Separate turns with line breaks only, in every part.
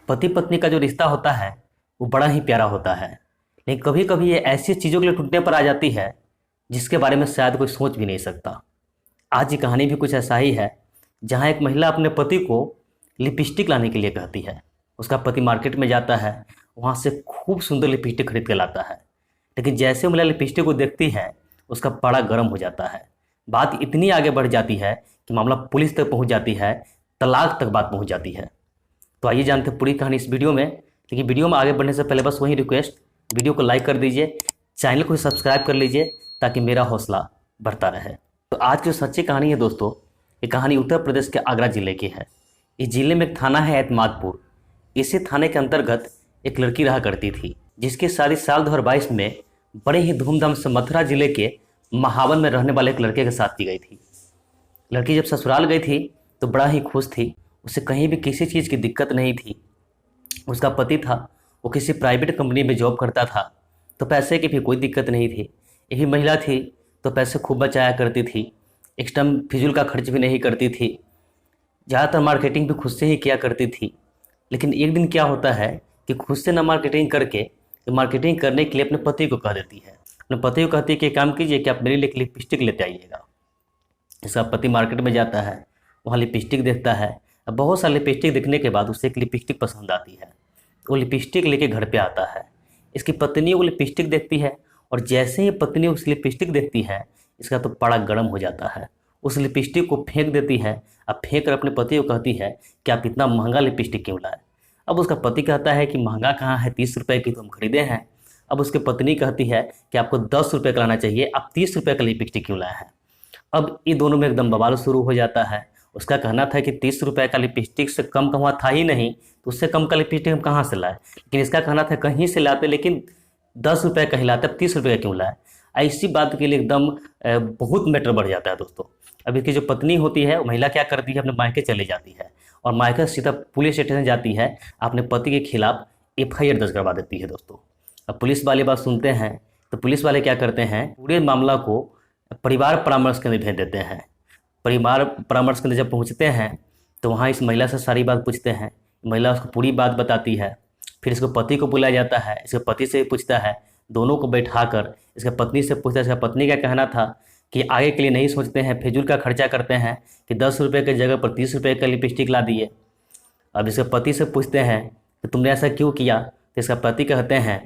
पति पत्नी का जो रिश्ता होता है वो बड़ा ही प्यारा होता है। लेकिन कभी कभी ये ऐसी चीज़ों के लिए टूटने पर आ जाती है जिसके बारे में शायद कोई सोच भी नहीं सकता। आज की कहानी भी कुछ ऐसा ही है, जहाँ एक महिला अपने पति को लिपस्टिक लाने के लिए कहती है। उसका पति मार्केट में जाता है, वहाँ से खूब सुंदर लिपस्टिक खरीद के लाता है। लेकिन जैसे महिला लिपस्टिक को देखती है उसका पारा गर्म हो जाता है। बात इतनी आगे बढ़ जाती है कि मामला पुलिस तक पहुँच जाती है, तलाक तक बात पहुँच जाती है। तो आइए जानते हैं पूरी कहानी इस वीडियो में। लेकिन वीडियो में आगे बढ़ने से पहले बस वही रिक्वेस्ट, वीडियो को लाइक कर दीजिए, चैनल को सब्सक्राइब कर लीजिए ताकि मेरा हौसला बढ़ता रहे। तो आज की जो सच्ची कहानी है दोस्तों, ये कहानी उत्तर प्रदेश के आगरा ज़िले की है। इस ज़िले में एक थाना है एतमादपुर। इसी थाने के अंतर्गत एक लड़की रहा करती थी, जिसकी शादी साल 2022 में बड़े ही धूमधाम से मथुरा जिले के महावन में रहने वाले एक लड़के के साथ की गई थी। लड़की जब ससुराल गई थी तो बड़ा ही खुश थी, उसे कहीं भी किसी चीज़ की दिक्कत नहीं थी। उसका पति था, वो किसी प्राइवेट कंपनी में जॉब करता था, तो पैसे की भी कोई दिक्कत नहीं थी। यही महिला थी तो पैसे खूब बचाया करती थी, एकदम फिजूल का खर्च भी नहीं करती थी, ज़्यादातर मार्केटिंग भी खुद से ही किया करती थी। लेकिन एक दिन क्या होता है कि खुद से ना मार्केटिंग करके मार्केटिंग करने के लिए अपने पति को कह देती है। अपने पति को कहती है कि काम कीजिए कि आप मेरे लिए लिपस्टिक लेते आइएगा। इसका पति मार्केट में जाता है, वहाँ लिपस्टिक देखता है। अब बहुत सारे लिपस्टिक देखने के बाद उसे एक लिपस्टिक पसंद आती है। वो लिपस्टिक लेके घर पे आता है। इसकी पत्नी वो लिपस्टिक देखती है और जैसे ही पत्नी उस लिपस्टिक देखती है इसका तो पारा गर्म हो जाता है। उस लिपस्टिक को फेंक देती है। अब फेंक कर अपने पति को कहती है कि आप इतना महंगा लिपस्टिक क्यों लाए। अब उसका पति कहता है कि महंगा कहाँ है, 30 रुपये की तो हम खरीदे हैं। अब उसकी पत्नी कहती है कि आपको 10 रुपये का लाना चाहिए, आप 30 रुपये का लिपस्टिक क्यों लाए हैं। अब ये दोनों में एकदम बवाल शुरू हो जाता है। उसका कहना था कि 30 रुपये का लिपस्टिक से कम का वहाँ था ही नहीं, तो उससे कम का लिपस्टिक हम कहाँ से लाए। लेकिन इसका कहना था कहीं से लाते, लेकिन 10 रुपये का ही लाते, अब 30 रुपये का क्यों लाए। ऐसी बात के लिए एकदम बहुत मैटर बढ़ जाता है दोस्तों। अब इसकी जो पत्नी होती है, वो महिला क्या करती है, अपने मायके चली जाती है और मायके सीधा पुलिस स्टेशन जाती है, अपने पति के खिलाफ FIR दर्ज करवा देती है दोस्तों। अब पुलिस वाले बात सुनते हैं तो पुलिस वाले क्या करते हैं, पूरे मामला को परिवार परामर्श के अंदर भेज देते हैं। परिवार परामर्श के अंदर जब पहुंचते हैं तो वहाँ इस महिला से सारी बात पूछते हैं। महिला उसको पूरी बात बताती है। फिर इसके पति को बुलाया जाता है, इसके पति से पूछता है, दोनों को बैठाकर इसके पत्नी से पूछता है। इसका पत्नी का कहना था कि आगे के लिए नहीं सोचते हैं, फिजूल का खर्चा करते हैं कि 10 रुपये की जगह पर 30 रुपये का लिपस्टिक ला दिए। अब इसके पति से पूछते हैं कि तुमने ऐसा क्यों किया, तो इसका पति कहते हैं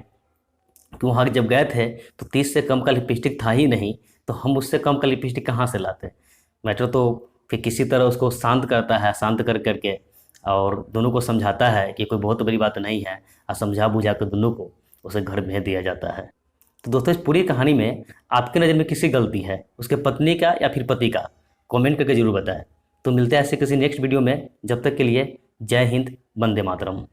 कि वहाँ जब गए थे तो 30 से कम का लिपस्टिक था ही नहीं, तो हम उससे कम का लिपस्टिक कहाँ से लाते। मैटर तो फिर किसी तरह उसको शांत करता है, शांत कर करके और दोनों को समझाता है कि कोई बहुत बड़ी बात नहीं है, और समझा बुझा कर दोनों को उसे घर भेज दिया जाता है। तो दोस्तों इस पूरी कहानी में आपकी नज़र में किसकी गलती है, उसके पत्नी का या फिर पति का, कमेंट करके जरूर बताएं। तो मिलते हैं ऐसे किसी नेक्स्ट वीडियो में। जब तक के लिए जय हिंद, वंदे मातरम।